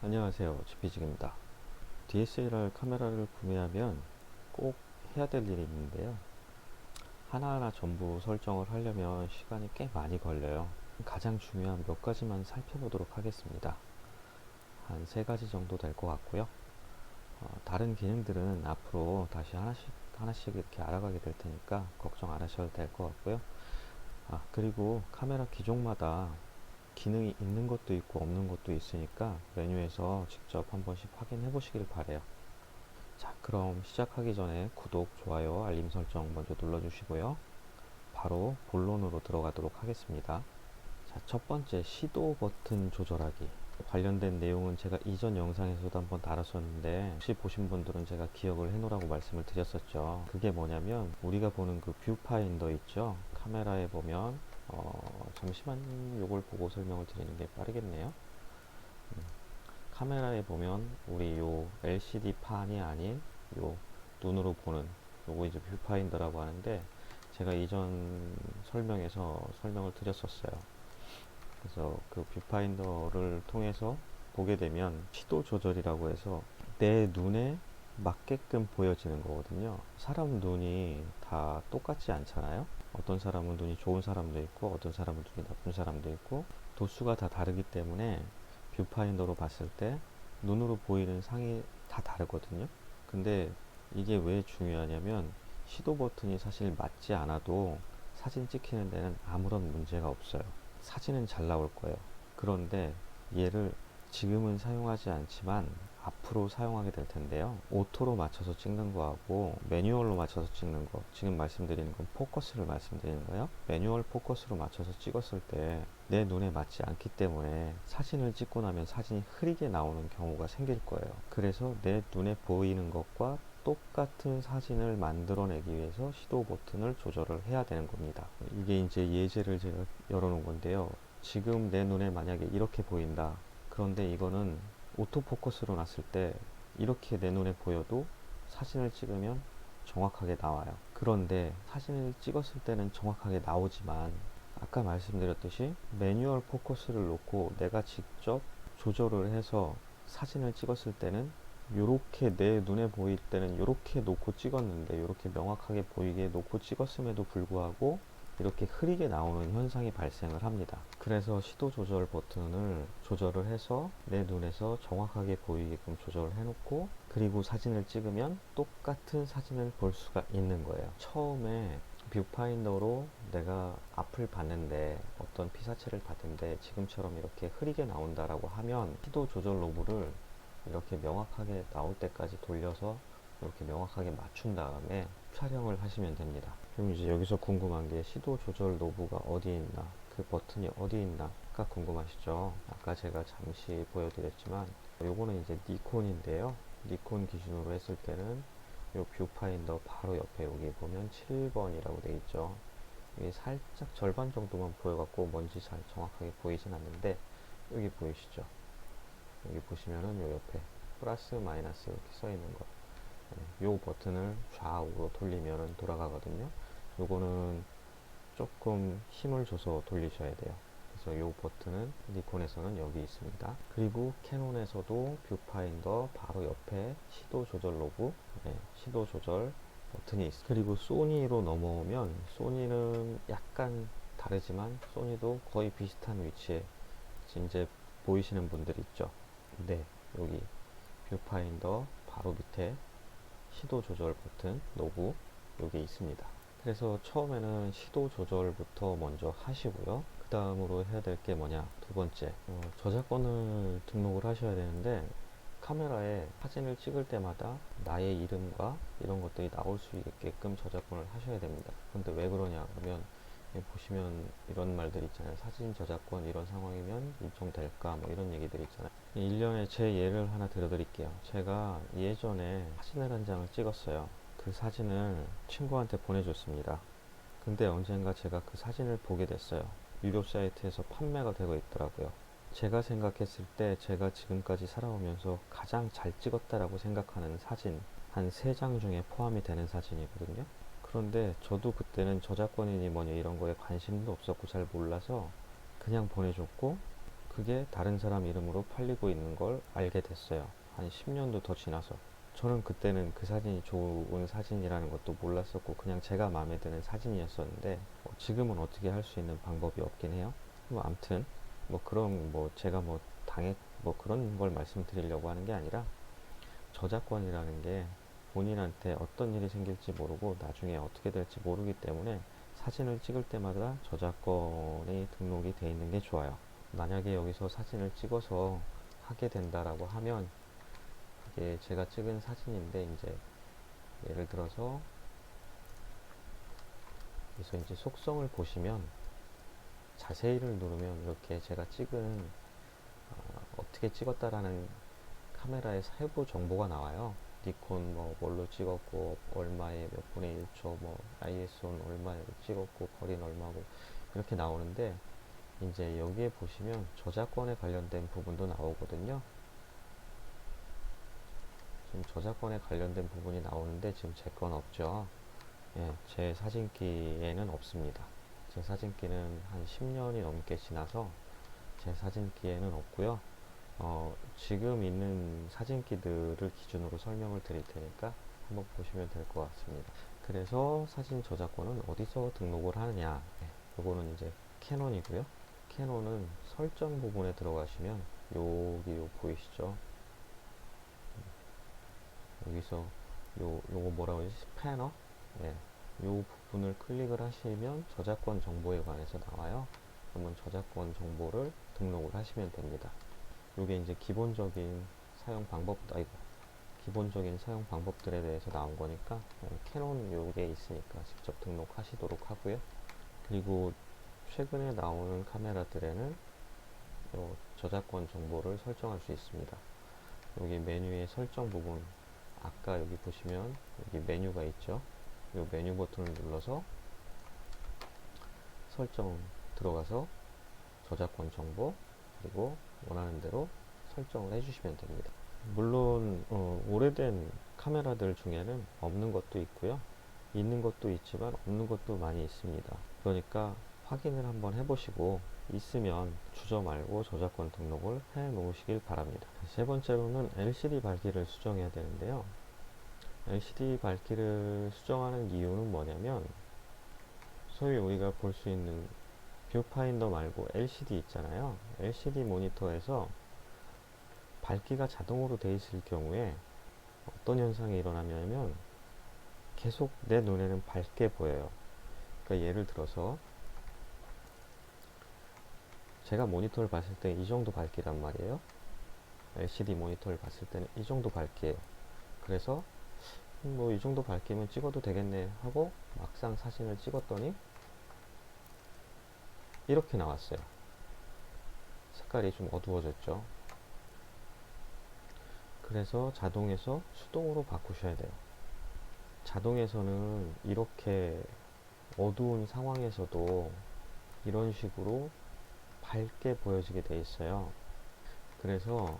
안녕하세요, GP직입니다. DSLR 카메라를 구매하면 꼭 해야 될 일이 있는데요. 하나하나 전부 설정을 하려면 시간이 꽤 많이 걸려요. 가장 중요한 몇 가지만 살펴보도록 하겠습니다. 한 세 가지 정도 될 것 같고요. 다른 기능들은 앞으로 다시 하나씩 이렇게 알아가게 될 테니까 걱정 안 하셔도 될 것 같고요. 그리고 카메라 기종마다 기능이 있는 것도 있고 없는 것도 있으니까 메뉴에서 직접 한 번씩 확인해 보시길 바래요. 자, 그럼 시작하기 전에 구독, 좋아요, 알림 설정 먼저 눌러주시고요. 바로 본론으로 들어가도록 하겠습니다. 자, 첫 번째 시도 버튼 조절하기. 관련된 내용은 제가 이전 영상에서도 한번 다뤘었는데 혹시 보신 분들은 제가 기억을 해놓으라고 말씀을 드렸었죠. 그게 뭐냐면 우리가 보는 그 뷰파인더 있죠. 카메라에 보면 잠시만 요걸 보고 설명을 드리는 게 빠르겠네요. 카메라에 보면 우리 요 LCD 판이 아닌 요 눈으로 보는 요거 이제 뷰파인더라고 하는데 제가 이전 설명에서 설명을 드렸었어요. 그래서 그 뷰파인더를 통해서 보게 되면 시도 조절이라고 해서 내 눈에 맞게끔 보여지는 거거든요. 사람 눈이 다 똑같지 않잖아요. 어떤 사람은 눈이 좋은 사람도 있고 어떤 사람은 눈이 나쁜 사람도 있고 도수가 다 다르기 때문에 뷰파인더로 봤을 때 눈으로 보이는 상이 다 다르거든요. 근데 이게 왜 중요하냐면 시도 버튼이 사실 맞지 않아도 사진 찍히는 데는 아무런 문제가 없어요. 사진은 잘 나올 거예요. 그런데 얘를 지금은 사용하지 않지만 앞으로 사용하게 될 텐데요. 오토로 맞춰서 찍는 거하고 매뉴얼로 맞춰서 찍는 거, 지금 말씀드리는 건 포커스를 말씀드리는 거예요. 매뉴얼 포커스로 맞춰서 찍었을 때 내 눈에 맞지 않기 때문에 사진을 찍고 나면 사진이 흐리게 나오는 경우가 생길 거예요. 그래서 내 눈에 보이는 것과 똑같은 사진을 만들어내기 위해서 시도 버튼을 조절을 해야 되는 겁니다. 이게 이제 예제를 제가 열어놓은 건데요. 지금 내 눈에 만약에 이렇게 보인다. 그런데 이거는 오토포커스로 놨을 때 이렇게 내 눈에 보여도 사진을 찍으면 정확하게 나와요. 그런데 사진을 찍었을 때는 정확하게 나오지만 아까 말씀드렸듯이 매뉴얼 포커스를 놓고 내가 직접 조절을 해서 사진을 찍었을 때는 요렇게 내 눈에 보일 때는 요렇게 놓고 찍었는데 요렇게 명확하게 보이게 놓고 찍었음에도 불구하고 이렇게 흐리게 나오는 현상이 발생을 합니다. 그래서 시도 조절 버튼을 조절을 해서 내 눈에서 정확하게 보이게끔 조절을 해놓고 그리고 사진을 찍으면 똑같은 사진을 볼 수가 있는 거예요. 처음에 뷰파인더로 내가 앞을 봤는데 어떤 피사체를 봤는데 지금처럼 이렇게 흐리게 나온다라고 하면 시도 조절 노브를 이렇게 명확하게 나올 때까지 돌려서 이렇게 명확하게 맞춘 다음에 촬영을 하시면 됩니다. 그럼 이제 여기서 궁금한 게 시도 조절 노브가 어디 있나, 그 버튼이 어디 있나가 궁금하시죠? 아까 제가 잠시 보여드렸지만 요거는 이제 니콘인데요. 니콘 기준으로 했을 때는 요 뷰파인더 바로 옆에 여기 보면 7번이라고 되어 있죠. 이게 살짝 절반 정도만 보여갖고 뭔지 잘 정확하게 보이진 않는데 여기 보이시죠? 여기 보시면은 요 옆에 플러스 마이너스 이렇게 써 있는 거, 요 버튼을 좌우로 돌리면은 돌아가거든요. 요거는 조금 힘을 줘서 돌리셔야 돼요. 그래서 요 버튼은 니콘에서는 여기 있습니다. 그리고 캐논에서도 뷰파인더 바로 옆에 시도 조절 로브, 시도 조절 버튼이 있습니다. 그리고 소니로 넘어오면 소니는 약간 다르지만 소니도 거의 비슷한 위치에 이제 보이시는 분들 있죠. 네, 여기 뷰파인더 바로 밑에 시도 조절 버튼 노브 여기 있습니다. 그래서 처음에는 시도 조절부터 먼저 하시고요. 그 다음으로 해야 될 게 뭐냐, 두 번째, 저작권을 등록을 하셔야 되는데 카메라에 사진을 찍을 때마다 나의 이름과 이런 것들이 나올 수 있게끔 저작권을 하셔야 됩니다. 근데 왜 그러냐 그러면 보시면 이런 말들 있잖아요. 사진 저작권 이런 상황이면 인정될까 뭐 이런 얘기들 있잖아요. 일련의 제 예를 하나 들어드릴게요. 제가 예전에 사진을 한 장을 찍었어요. 그 사진을 친구한테 보내줬습니다. 근데 언젠가 제가 그 사진을 보게 됐어요. 유료 사이트에서 판매가 되고 있더라고요. 제가 생각했을 때 제가 지금까지 살아오면서 가장 잘 찍었다라고 생각하는 사진 한 3장 중에 포함이 되는 사진이거든요. 그런데 저도 그때는 저작권이니 뭐니 이런 거에 관심도 없었고 잘 몰라서 그냥 보내줬고, 그게 다른 사람 이름으로 팔리고 있는 걸 알게 됐어요. 한 10년도 더 지나서. 저는 그때는 그 사진이 좋은 사진이라는 것도 몰랐었고 그냥 제가 마음에 드는 사진이었었는데 지금은 어떻게 할 수 있는 방법이 없긴 해요. 뭐 암튼 뭐 그런 뭐 제가 뭐 당했 뭐 그런 걸 말씀드리려고 하는 게 아니라 저작권이라는 게 본인한테 어떤 일이 생길지 모르고 나중에 어떻게 될지 모르기 때문에 사진을 찍을 때마다 저작권이 등록이 돼 있는 게 좋아요. 만약에 여기서 사진을 찍어서 하게 된다라고 하면 이게 제가 찍은 사진인데 이제 예를 들어서 여기서 이제 속성을 보시면 자세히를 누르면 이렇게 제가 찍은 어떻게 찍었다라는 카메라의 세부 정보가 나와요. 니콘 뭐 뭘로 찍었고 얼마에 몇 분의 1초 뭐 ISO는 얼마에 찍었고 거리는 얼마고 이렇게 나오는데 이제 여기에 보시면 저작권에 관련된 부분도 나오거든요. 지금 저작권에 관련된 부분이 나오는데 지금 제 건 없죠. 예, 제 사진기에는 없습니다. 제 사진기는 한 10년이 넘게 지나서 제 사진기에는 없고요. 지금 있는 사진기들을 기준으로 설명을 드릴 테니까 한번 보시면 될 것 같습니다. 그래서 사진 저작권은 어디서 등록을 하느냐? 네, 요거는 이제 캐논이고요. 캐논은 설정 부분에 들어가시면 여기 요 보이시죠? 여기서 요거 뭐라고 하지? 스패너? 네, 요 부분을 클릭을 하시면 저작권 정보에 관해서 나와요. 그러면 저작권 정보를 등록을 하시면 됩니다. 요게 이제 기본적인 사용 방법, 기본적인 사용 방법들에 대해서 나온 거니까 캐논 요게 있으니까 직접 등록하시도록 하고요. 그리고 최근에 나오는 카메라들에는 요 저작권 정보를 설정할 수 있습니다. 여기 메뉴의 설정 부분, 아까 여기 보시면 여기 메뉴가 있죠. 요 메뉴 버튼을 눌러서 설정 들어가서 저작권 정보 그리고 원하는 대로 설정을 해주시면 됩니다. 물론 오래된 카메라들 중에는 없는 것도 있고요. 있는 것도 있지만 없는 것도 많이 있습니다. 그러니까 확인을 한번 해보시고 있으면 주저 말고 저작권 등록을 해 놓으시길 바랍니다. 세 번째로는 LCD 밝기를 수정해야 되는데요. LCD 밝기를 수정하는 이유는 뭐냐면 소위 우리가 볼 수 있는 뷰파인더 말고 LCD 있잖아요. LCD 모니터에서 밝기가 자동으로 돼 있을 경우에 어떤 현상이 일어나냐면 계속 내 눈에는 밝게 보여요. 그러니까 예를 들어서 제가 모니터를 봤을 때 이 정도 밝기란 말이에요. LCD 모니터를 봤을 때는 이 정도 밝기예요. 그래서 뭐 이 정도 밝기면 찍어도 되겠네 하고 막상 사진을 찍었더니 이렇게 나왔어요. 색깔이 좀 어두워졌죠. 그래서 자동에서 수동으로 바꾸셔야 돼요. 자동에서는 이렇게 어두운 상황에서도 이런 식으로 밝게 보여지게 돼 있어요. 그래서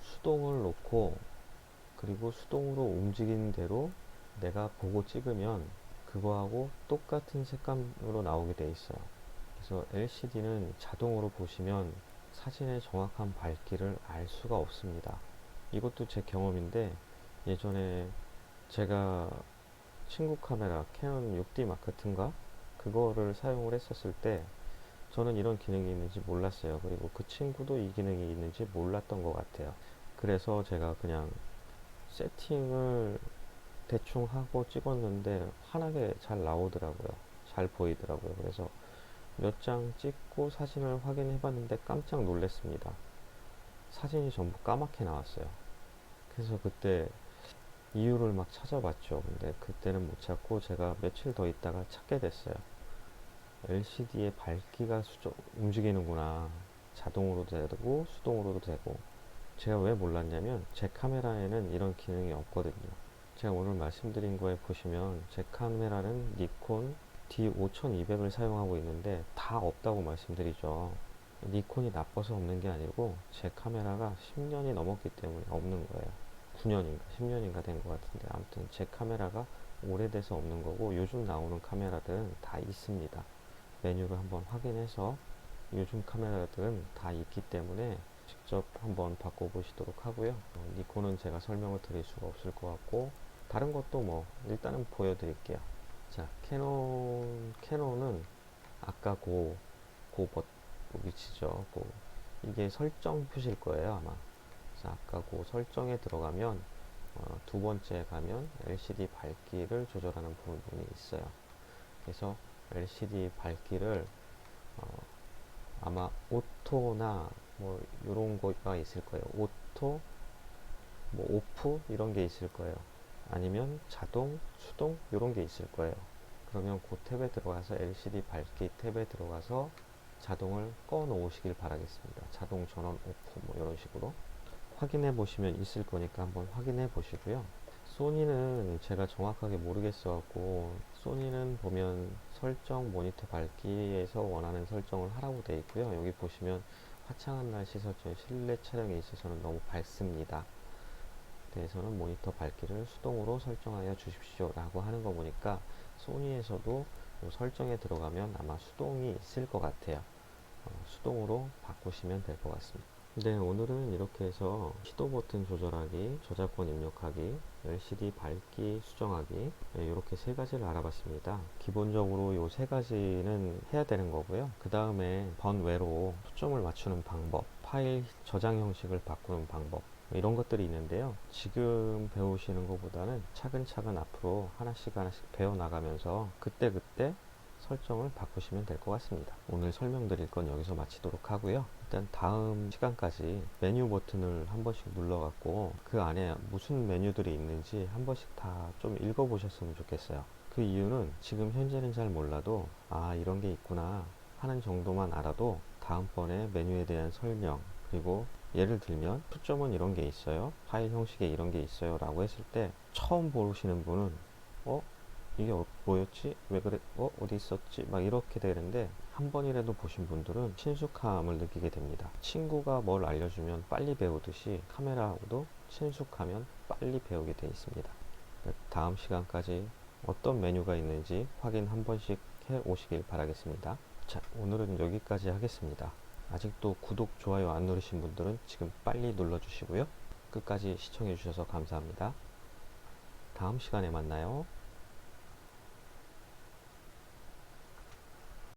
수동을 놓고 그리고 수동으로 움직이는 대로 내가 보고 찍으면 그거하고 똑같은 색감으로 나오게 돼 있어요. 그래서 LCD는 자동으로 보시면 사진의 정확한 밝기를 알 수가 없습니다. 이것도 제 경험인데 예전에 제가 친구 카메라 캐논 6D 마크2인가 그거를 사용을 했었을 때 저는 이런 기능이 있는지 몰랐어요. 그리고 그 친구도 이 기능이 있는지 몰랐던 것 같아요. 그래서 제가 그냥 세팅을 대충 하고 찍었는데 환하게 잘 나오더라고요. 잘 보이더라고요. 그래서 몇 장 찍고 사진을 확인해 봤는데 깜짝 놀랐습니다. 사진이 전부 까맣게 나왔어요. 그래서 그때 이유를 막 찾아봤죠. 근데 그때는 못 찾고 제가 며칠 더 있다가 찾게 됐어요. LCD의 밝기가 움직이는구나. 자동으로도 되고 수동으로도 되고. 제가 왜 몰랐냐면 제 카메라에는 이런 기능이 없거든요. 제가 오늘 말씀드린 거에 보시면 제 카메라는 니콘 D5200을 사용하고 있는데 다 없다고 말씀드리죠. 니콘이 나빠서 없는 게 아니고 제 카메라가 10년이 넘었기 때문에 없는 거예요. 9년인가 10년인가 된 것 같은데 아무튼 제 카메라가 오래돼서 없는 거고 요즘 나오는 카메라들은 다 있습니다. 메뉴를 한번 확인해서 요즘 카메라들은 다 있기 때문에 직접 한번 바꿔보시도록 하고요. 니콘은 제가 설명을 드릴 수가 없을 것 같고, 다른 것도 뭐 일단은 보여드릴게요. 자, 캐논은 아까 그 위치죠. 이게 설정 표시일 거예요, 아마. 자, 아까 그 설정에 들어가면 두 번째 가면 LCD 밝기를 조절하는 부분이 있어요. 그래서 LCD 밝기를 아마 오토나 뭐 이런 거가 있을 거예요. 오토, 뭐 오프 이런 게 있을 거예요. 아니면 자동, 수동 이런 게 있을 거예요. 그러면 그 탭에 들어가서 LCD 밝기 탭에 들어가서 자동을 꺼 놓으시길 바라겠습니다. 자동 전원 오프 뭐 이런 식으로 확인해 보시면 있을 거니까 한번 확인해 보시고요. 소니는 제가 정확하게 모르겠어 갖고, 소니는 보면 설정 모니터 밝기에서 원하는 설정을 하라고 되어 있고요. 여기 보시면 화창한 날씨 설정, 실내 촬영에 있어서는 너무 밝습니다. 대해서는 모니터 밝기를 수동으로 설정하여 주십시오 라고 하는 거 보니까 소니에서도 설정에 들어가면 아마 수동이 있을 것 같아요. 수동으로 바꾸시면 될 것 같습니다. 네, 오늘은 이렇게 해서 시도 버튼 조절하기, 저작권 입력하기, LCD 밝기 수정하기, 네, 이렇게 세 가지를 알아봤습니다. 기본적으로 이 세 가지는 해야 되는 거고요. 그 다음에 번외로 초점을 맞추는 방법, 파일 저장 형식을 바꾸는 방법, 이런 것들이 있는데요. 지금 배우시는 것보다는 차근차근 앞으로 하나씩 배워나가면서 그때그때 설정을 바꾸시면 될 것 같습니다. 오늘 설명드릴 건 여기서 마치도록 하고요. 일단 다음 시간까지 메뉴 버튼을 한 번씩 눌러갖고 그 안에 무슨 메뉴들이 있는지 한 번씩 다 좀 읽어보셨으면 좋겠어요. 그 이유는 지금 현재는 잘 몰라도 이런 게 있구나 하는 정도만 알아도 다음번에 메뉴에 대한 설명, 그리고 예를 들면 초점은 이런 게 있어요, 파일 형식에 이런 게 있어요 라고 했을 때 처음 보시는 분은 이게 뭐였지? 왜 그래? 어디 있었지? 막 이렇게 되는데, 한 번이라도 보신 분들은 친숙함을 느끼게 됩니다. 친구가 뭘 알려주면 빨리 배우듯이 카메라도 친숙하면 빨리 배우게 되어 있습니다. 다음 시간까지 어떤 메뉴가 있는지 확인 한 번씩 해 오시길 바라겠습니다. 자, 오늘은 여기까지 하겠습니다. 아직도 구독, 좋아요 안 누르신 분들은 지금 빨리 눌러주시고요. 끝까지 시청해 주셔서 감사합니다. 다음 시간에 만나요.